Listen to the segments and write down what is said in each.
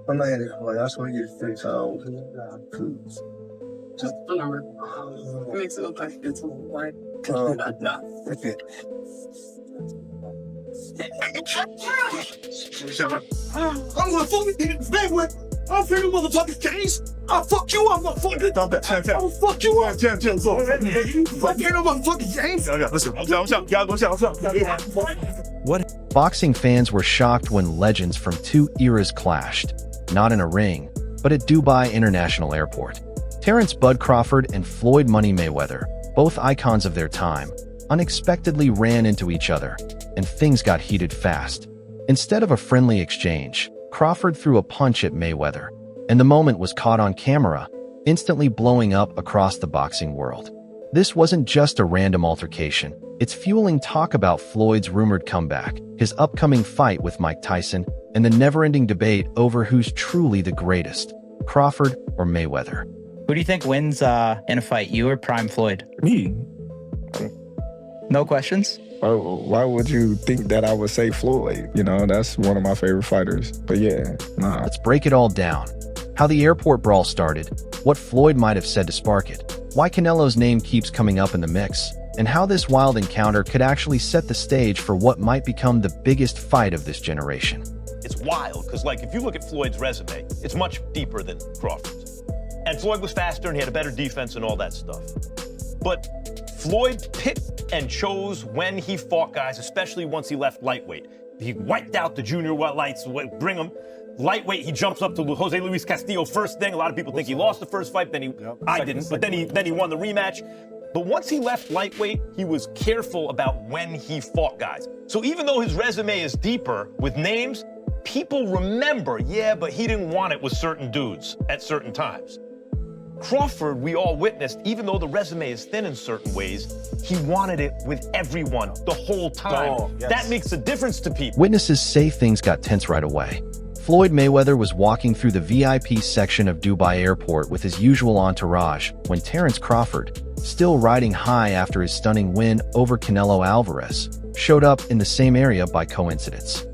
I'm not here for you. I just want to get free time. Please. Just remember, it makes it look like it's like, okay. I'm gonna fucking Mayweather. I'm finna motherfucking case. I'll fuck you up, motherfucker. I'll fuck you up. Fuck you no motherfucking case. What? Boxing fans were shocked when legends from two eras clashed, not in a ring, but at Dubai International Airport. Terence "Bud" Crawford and Floyd "Money" Mayweather, both icons of their time, unexpectedly ran into each other, and things got heated fast. Instead of a friendly exchange, Crawford threw a punch at Mayweather, and the moment was caught on camera, instantly blowing up across the boxing world. This wasn't just a random altercation. It's fueling talk about Floyd's rumored comeback, his upcoming fight with Mike Tyson, and the never-ending debate over who's truly the greatest, Crawford or Mayweather. Who do you think wins in a fight, you or Prime Floyd? Me. No questions? Why would you think that I would say Floyd? You know, that's one of my favorite fighters. But yeah, nah. Let's break it all down. How the airport brawl started, what Floyd might have said to spark it, why Canelo's name keeps coming up in the mix, and how this wild encounter could actually set the stage for what might become the biggest fight of this generation. It's wild, because like if you look at Floyd's resume, it's much deeper than Crawford's. And Floyd was faster and he had a better defense and all that stuff. But Floyd picked and chose when he fought guys, especially once he left lightweight. He wiped out the junior lights, bring him. Lightweight, he jumps up to Jose Luis Castillo first thing. A lot of people think he lost the first fight, I didn't, but then he won the rematch. But once he left lightweight, he was careful about when he fought guys. So even though his resume is deeper with names, people remember, yeah, but he didn't want it with certain dudes at certain times. Crawford, we all witnessed, even though the resume is thin in certain ways, he wanted it with everyone the whole time. Oh, yes. That makes a difference to people. Witnesses say things got tense right away. Floyd Mayweather was walking through the VIP section of Dubai Airport with his usual entourage when Terence Crawford, still riding high after his stunning win over CaneloAlvarez, showed up in the same area by coincidence.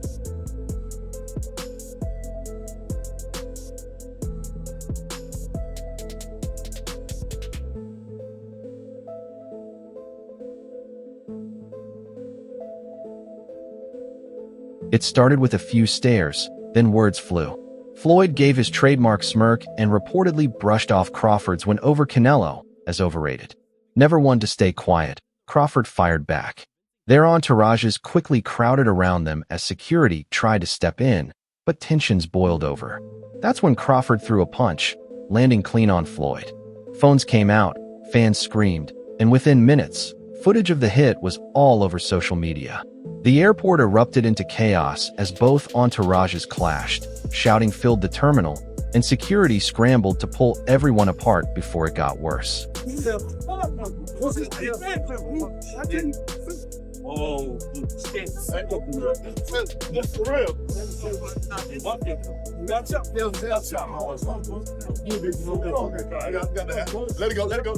It started with a few stares, then words flew. Floyd gave his trademark smirk and reportedly brushed off Crawford's win over Canelo as overrated. Never one to stay quiet, Crawford fired back. Their entourages quickly crowded around them as security tried to step in, but tensions boiled over. That's when Crawford threw a punch, landing clean on Floyd. Phones came out, fans screamed, and within minutes, footage of the hit was all over social media. The airport erupted into chaos as both entourages clashed, shouting filled the terminal, and security scrambled to pull everyone apart before it got worse. Oh, that's for real. Let it go, let it go.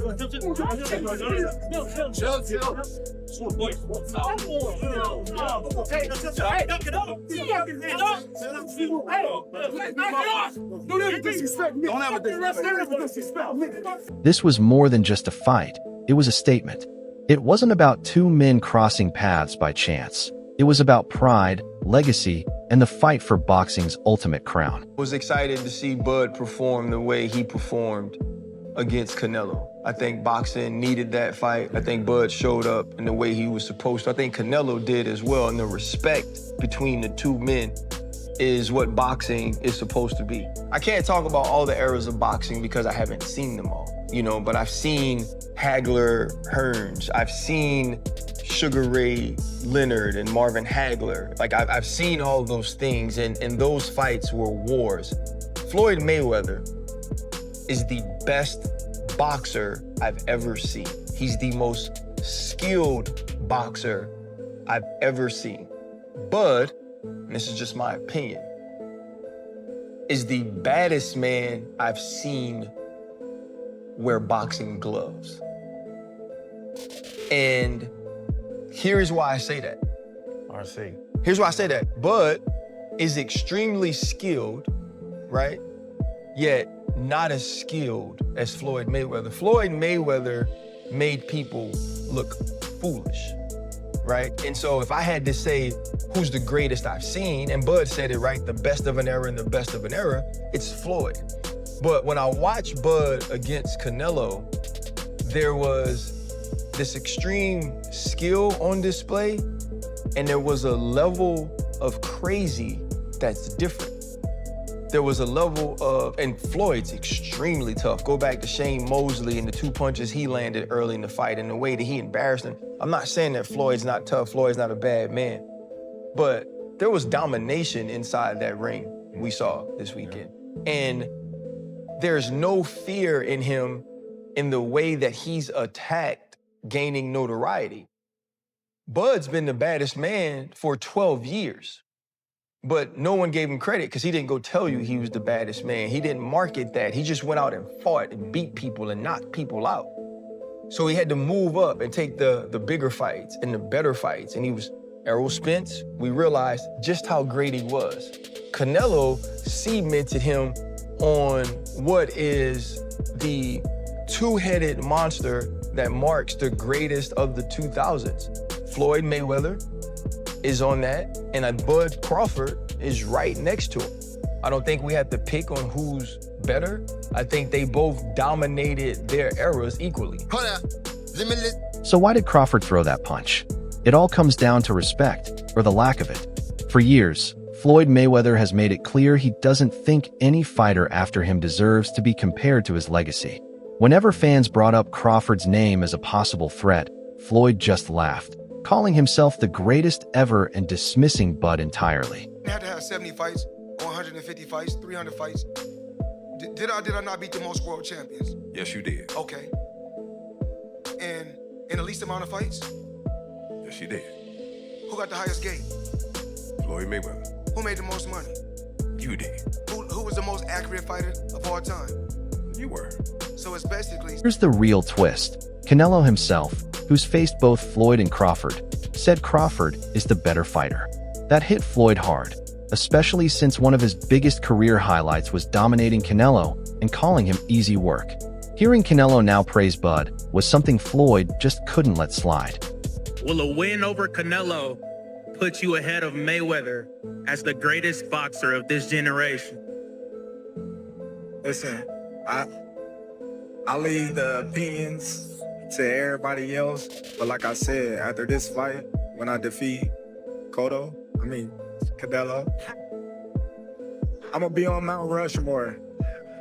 This was more than just a fight, it was a statement. It wasn't about two men crossing paths by chance. It was about pride, legacy, and the fight for boxing's ultimate crown. I was excited to see Bud perform the way he performed against Canelo. I think boxing needed that fight. I think Bud showed up in the way he was supposed to. I think Canelo did as well, and the respect between the two men is what boxing is supposed to be. I can't talk about all the eras of boxing because I haven't seen them all, you know, but I've seen Hagler Hearns. I've seen Sugar Ray Leonard and Marvin Hagler. Like, I've seen all those things, and those fights were wars. Floyd Mayweather is the best boxer I've ever seen. He's the most skilled boxer I've ever seen. Bud, and this is just my opinion, is the baddest man I've seen wear boxing gloves. And here's why I say that. RC. Here's why I say that. Bud is extremely skilled right? Yet not as skilled as Floyd Mayweather. Floyd Mayweather made people look foolish, right? And so if I had to say who's the greatest I've seen, and Bud said it right, the best of an era and the best of an era, it's Floyd. But when I watched Bud against Canelo, there was this extreme skill on display, and there was a level of crazy that's different. There was a level of, and Floyd's extremely tough. Go back to Shane Mosley and the 2 punches he landed early in the fight and the way that he embarrassed him. I'm not saying that Floyd's not tough, Floyd's not a bad man, but there was domination inside that ring we saw this weekend. And there's no fear in him in the way that he's attacked, gaining notoriety. Bud's been the baddest man for 12 years. But no one gave him credit because he didn't go tell you he was the baddest man. He didn't market that. He just went out and fought and beat people and knocked people out. So he had to move up and take the bigger fights and the better fights. And he was Errol Spence. We realized just how great he was. Canelo cemented him on what is the two-headed monster that marks the greatest of the 2000s. Floyd Mayweather is on that, and Bud Crawford is right next to him. I don't think we have to pick on who's better. I think they both dominated their eras equally. So why did Crawford throw that punch? It all comes down to respect, or the lack of it. For years, Floyd Mayweather has made it clear he doesn't think any fighter after him deserves to be compared to his legacy. Whenever fans brought up Crawford's name as a possible threat, Floyd just laughed, calling himself the greatest ever and dismissing Bud entirely. I had to have 70 fights, 150 fights, 300 fights. Did I not beat the most world champions? Yes, you did. Okay. And in the least amount of fights? Yes, you did. Who got the highest gate? Floyd Mayweather. Who made the most money? You did. Who was the most accurate fighter of all time? You were. So it's basically... Here's the real twist. Canelo himself, who's faced both Floyd and Crawford, said Crawford is the better fighter. That hit Floyd hard, especially since one of his biggest career highlights was dominating Canelo and calling him easy work. Hearing Canelo now praise Bud was something Floyd just couldn't let slide. Will a win over Canelo put you ahead of Mayweather as the greatest boxer of this generation? Listen, I leave the opinions to everybody else, but like I said, after this fight, when I defeat Canelo, I'm gonna be on Mount Rushmore.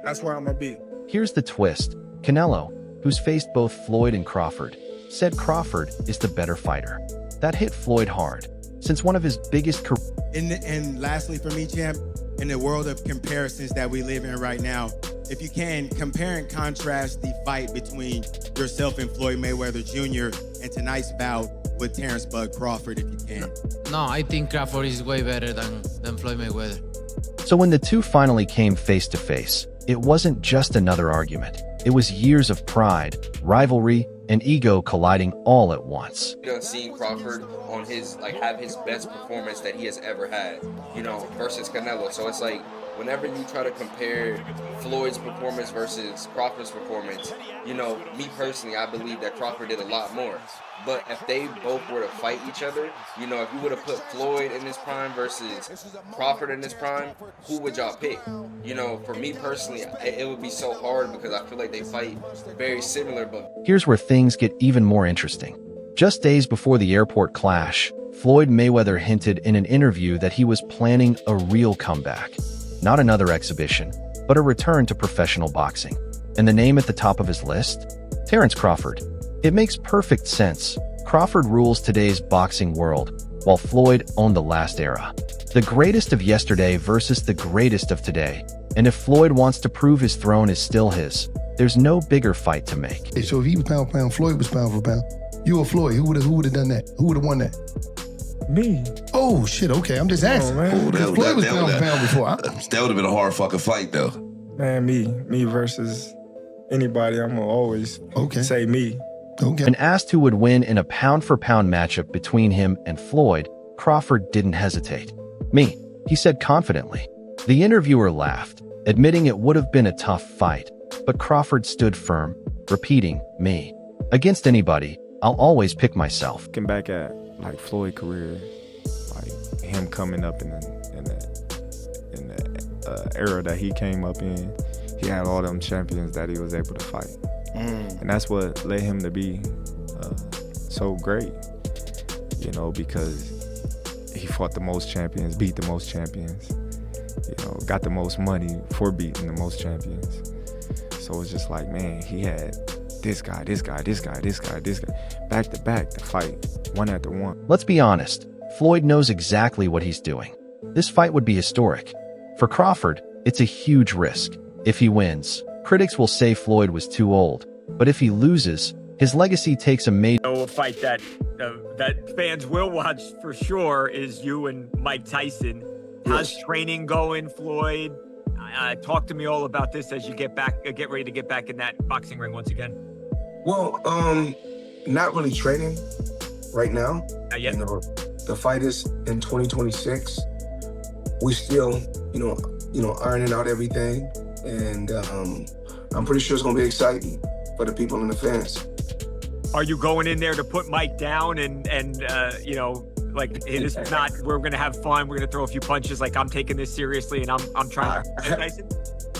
That's where I'm gonna be. Here's the twist. Canelo, who's faced both Floyd and Crawford, said Crawford is the better fighter. That hit Floyd hard, since one of his biggest And lastly for me, champ, in the world of comparisons that we live in right now, if you can, compare and contrast the fight between yourself and Floyd Mayweather Jr. and tonight's bout with Terence "Bud" Crawford, if you can. No, I think Crawford is way better than Floyd Mayweather. So when the two finally came face to face, it wasn't just another argument. It was years of pride, rivalry, and ego colliding all at once. You know, seeing Crawford on his, have his best performance that he has ever had, versus Canelo. So it's like, whenever you try to compare Floyd's performance versus Crawford's performance, me personally, I believe that Crawford did a lot more. But if they both were to fight each other, if you would have put Floyd in his prime versus Crawford in his prime, who would y'all pick? For me personally, it would be so hard because I feel like they fight very similar. But here's where things get even more interesting. Just days before the airport clash, Floyd Mayweather hinted in an interview that he was planning a real comeback. Not another exhibition, but a return to professional boxing. And the name at the top of his list? Terence Crawford. It makes perfect sense. Crawford rules today's boxing world, while Floyd owned the last era. The greatest of yesterday versus the greatest of today. And if Floyd wants to prove his throne is still his, there's no bigger fight to make. So if he was pound for pound, Floyd was pound for pound. You or Floyd, who would have done that? Who would have won that? Me. Oh shit, okay, I'm just asking. Floyd was pound for pound before. That would have been a hard fucking fight though. Man, me versus anybody, I'm gonna always say me. Okay. And asked who would win in a pound-for-pound matchup between him and Floyd, Crawford didn't hesitate. Me, he said confidently. The interviewer laughed, admitting it would have been a tough fight, but Crawford stood firm, repeating, "Me. Against anybody, I'll always pick myself." Looking back at like Floyd's career, like him coming up in the era that he came up in, he had all them champions that he was able to fight, and that's what led him to be so great. You know, because he fought the most champions, beat the most champions. You know, got the most money for beating the most champions. So it's just like, man, he had this guy, back to back to fight, one after one. Let's be honest, Floyd knows exactly what he's doing. This fight would be historic. For Crawford, it's a huge risk. If he wins, critics will say Floyd was too old. But if he loses, his legacy takes a major... A fight that fans will watch for sure is you and Mike Tyson. How's training going, Floyd? Talk to me all about this as you get ready to get back in that boxing ring once again. Well, not really training right now. Not yet. The fight is in 2026. We still, ironing out everything, and I'm pretty sure it's gonna be exciting for the people and the fans. Are you going in there to put Mike down and like this is not, we're gonna have fun, we're gonna throw a few punches, like I'm taking this seriously and I'm trying to...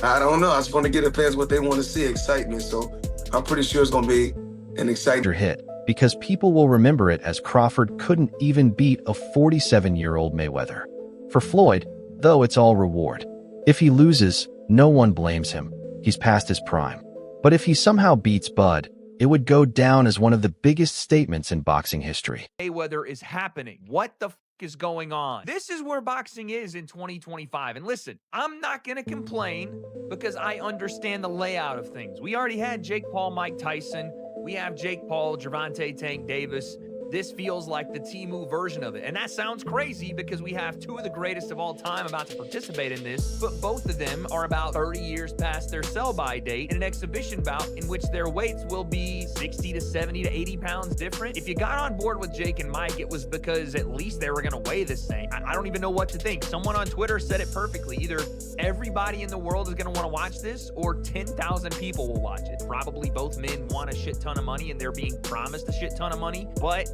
I don't know. I just want to give the fans what they want to see, excitement. So I'm pretty sure it's gonna be an exciting hit, because people will remember it as Crawford couldn't even beat a 47-year-old Mayweather. For Floyd, though, it's all reward. If he loses, no one blames him. He's past his prime. But if he somehow beats Bud, it would go down as one of the biggest statements in boxing history. Mayweather is happening. What the f is going on? This is where boxing is in 2025. And listen, I'm not going to complain because I understand the layout of things. We already had Jake Paul, Mike Tyson. We have Jake Paul, Gervonta Tank Davis. This feels like the Temu version of it. And that sounds crazy because we have two of the greatest of all time about to participate in this, but both of them are about 30 years past their sell-by date in an exhibition bout in which their weights will be 60 to 70 to 80 pounds different. If you got on board with Jake and Mike, it was because at least they were going to weigh the same. I don't even know what to think. Someone on Twitter said it perfectly. Either everybody in the world is going to want to watch this or 10,000 people will watch it. Probably both men want a shit ton of money and they're being promised a shit ton of money, but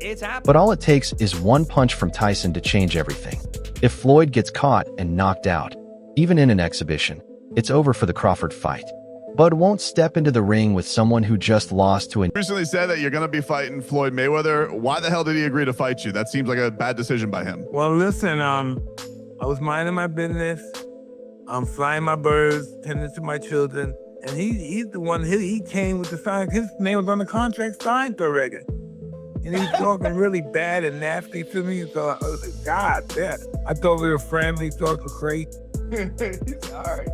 it's happening. But all it takes is one punch from Tyson to change everything. If Floyd gets caught and knocked out, even in an exhibition, it's over for the Crawford fight. Bud won't step into the ring with someone who just lost to an... Recently said that you're going to be fighting Floyd Mayweather. Why the hell did he agree to fight you? That seems like a bad decision by him. Well, listen, I was minding my business. I'm flying my birds, tending to my children. And he's the one, he came with the sign. His name was on the contract signed already. And he was talking really bad and nasty to me. So I was like, God damn. I thought we were friendly, talking great. He's all right.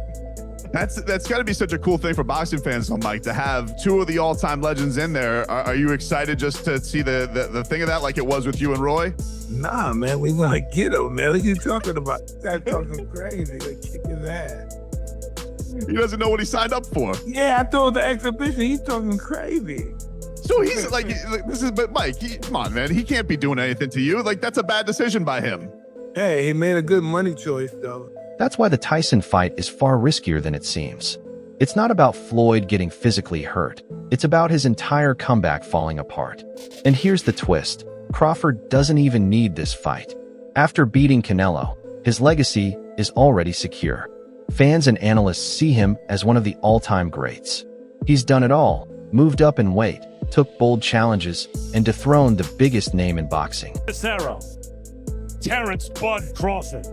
That's got to be such a cool thing for boxing fans, though, Mike, to have two of the all-time legends in there. Are you excited just to see the thing of that like it was with you and Roy? Nah, man, we want to get him, man. What are you talking about? That's talking crazy. Like, kick his ass. He doesn't know what he signed up for. Yeah, I thought the exhibition, he's talking crazy. So he's like, but Mike, come on, man. He can't be doing anything to you. Like, that's a bad decision by him. Hey, he made a good money choice, though. That's why the Tyson fight is far riskier than it seems. It's not about Floyd getting physically hurt. It's about his entire comeback falling apart. And here's the twist. Crawford doesn't even need this fight. After beating Canelo, his legacy is already secure. Fans and analysts see him as one of the all-time greats. He's done it all, moved up in weight, took bold challenges, and dethroned the biggest name in boxing. Terence "Bud" Crawford.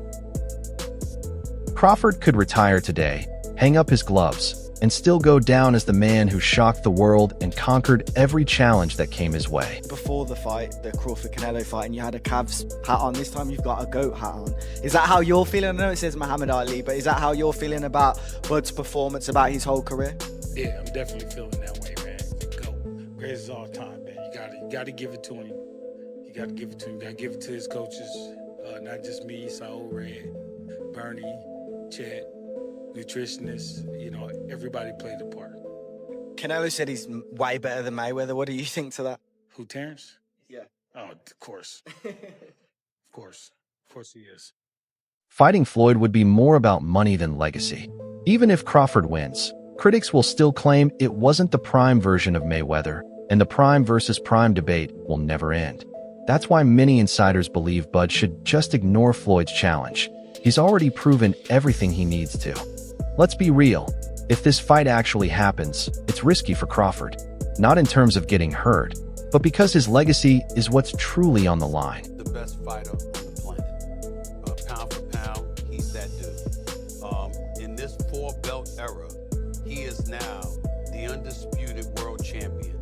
Crawford could retire today, hang up his gloves, and still go down as the man who shocked the world and conquered every challenge that came his way. Before the fight, the Crawford-Canelo fight, and you had a Cavs hat on. This time you've got a GOAT hat on. Is that how you're feeling? I know it says Muhammad Ali, but is that how you're feeling about Bud's performance, about his whole career? Yeah, I'm definitely feeling that way, man. GOAT. Greatest of all time, man. You gotta give it to him. You gotta give it to him. You gotta give it to his coaches. Not just me, Saul Red, Bernie, Chet, nutritionists, everybody played a part. Canelo said he's way better than Mayweather. What do you think to that? Who, Terence? Yeah. Oh, of course. Of course he is. Fighting Floyd would be more about money than legacy. Even if Crawford wins, critics will still claim it wasn't the prime version of Mayweather, and the prime versus prime debate will never end. That's why many insiders believe Bud should just ignore Floyd's challenge. He's already proven everything he needs to. Let's be real. If this fight actually happens, it's risky for Crawford. Not in terms of getting hurt, but because his legacy is what's truly on the line. The best fighter on the planet. Pound for pound, he's that dude. In this 4-belt era, he is now the undisputed world champion.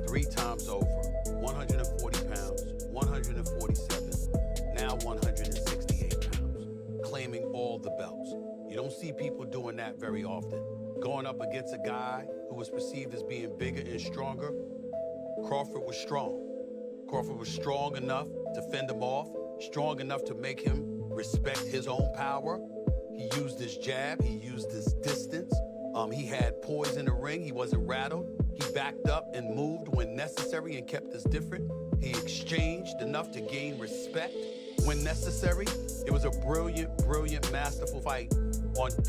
3 times over. 140 pounds, 147, now 168 pounds. Claiming all the belts. You don't see people doing that very often. Going up against a guy who was perceived as being bigger and stronger, Crawford was strong. Crawford was strong enough to fend him off, strong enough to make him respect his own power. He used his jab, he used his distance. He had poise in the ring, he wasn't rattled. He backed up and moved when necessary and kept us different. He exchanged enough to gain respect when necessary. It was a brilliant, brilliant, masterful fight.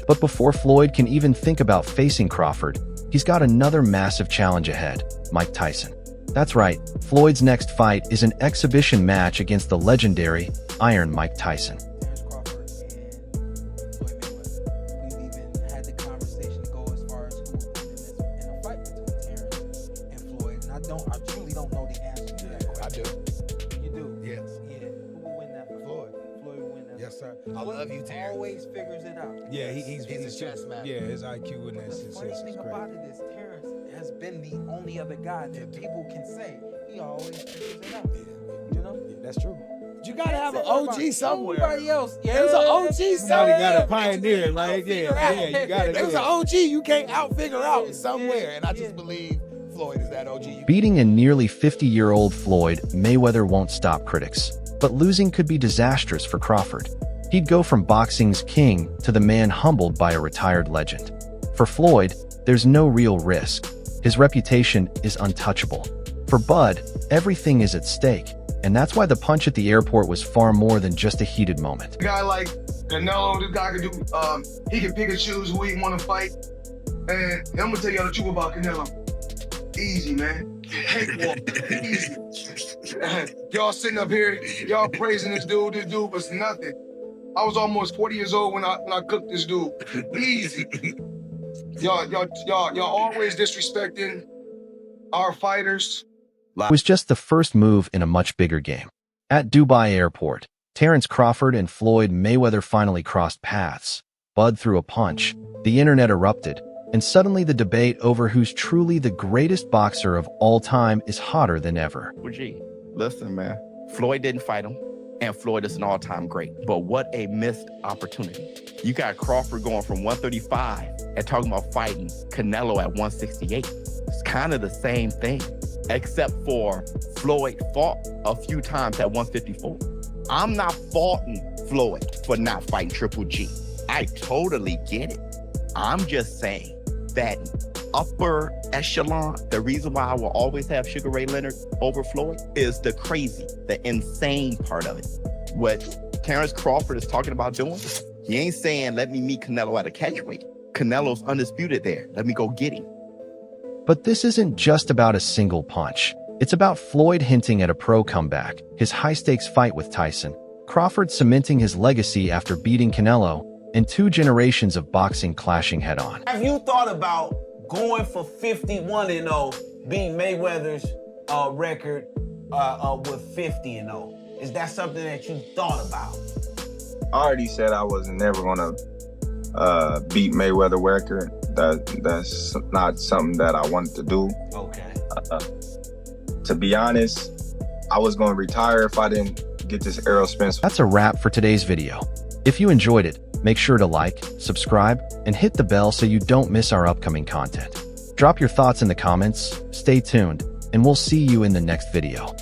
But before Floyd can even think about facing Crawford, he's got another massive challenge ahead: Mike Tyson. That's right, Floyd's next fight is an exhibition match against the legendary Iron Mike Tyson. Terence Crawford and Floyd Mayweather. We've even had the conversation to go as far as who will win in a fight between Terence and Floyd. And I truly don't know the answer to that question. I do. You do? Yes. Yeah. Who will win that? Floyd. Floyd will win that. Yes, sir. I Floyd love you, Terrence. always figures it out. Yeah, he's a chess man. Yeah, his IQ and The funny thing about it is Terrence has been the only other guy that people can say he always figures it out. You know? Yeah, that's true. You gotta have an OG somewhere. Everybody else, yeah. There's an OG somewhere. Somebody got a pioneer, right? Yeah, You gotta. There's an OG you can't out-figure out somewhere, and I just believe Floyd is that OG. Beating a nearly 50-year-old Floyd, Mayweather won't stop critics. But losing could be disastrous for Crawford. He'd go from boxing's king to the man humbled by a retired legend. For Floyd, there's no real risk. His reputation is untouchable. For Bud, everything is at stake. And that's why the punch at the airport was far more than just a heated moment. A guy like Canelo, this guy can do, he can pick and choose who he want to fight. And I'm gonna tell y'all the truth about Canelo. Easy, man. Cakewalk. Easy. Y'all sitting up here, y'all praising this dude was nothing. I was almost 40 years old when I cooked this dude. Easy. Y'all always disrespecting our fighters. It was just the first move in a much bigger game. At Dubai Airport, Terence Crawford and Floyd Mayweather finally crossed paths. Bud threw a punch, the internet erupted, and suddenly the debate over who's truly the greatest boxer of all time is hotter than ever. Well, gee, listen, man. Floyd didn't fight him, and Floyd is an all-time great. But what a missed opportunity. You got Crawford going from 135 and talking about fighting Canelo at 168. It's kind of the same thing, except for Floyd fought a few times at 154. I'm not faulting Floyd for not fighting Triple G. I totally get it. I'm just saying that upper echelon, the reason why I will always have Sugar Ray Leonard over Floyd is the crazy, the insane part of it. What Terence Crawford is talking about doing, he ain't saying, let me meet Canelo at a catchweight. Canelo's undisputed there. Let me go get him. But this isn't just about a single punch. It's about Floyd hinting at a pro comeback, his high-stakes fight with Tyson, Crawford cementing his legacy after beating Canelo, and 2 generations of boxing clashing head-on. Have you thought about going for 51-0, beating Mayweather's record with 50-0? Is that something that you thought about? I already said I wasn't never gonna beat Mayweather record. That's not something that I wanted to do. Okay. To be honest, I was gonna retire if I didn't get this Errol Spence. That's a wrap for today's video. If you enjoyed it, make sure to like, subscribe, and hit the bell so you don't miss our upcoming content. Drop your thoughts in the comments, stay tuned, and we'll see you in the next video.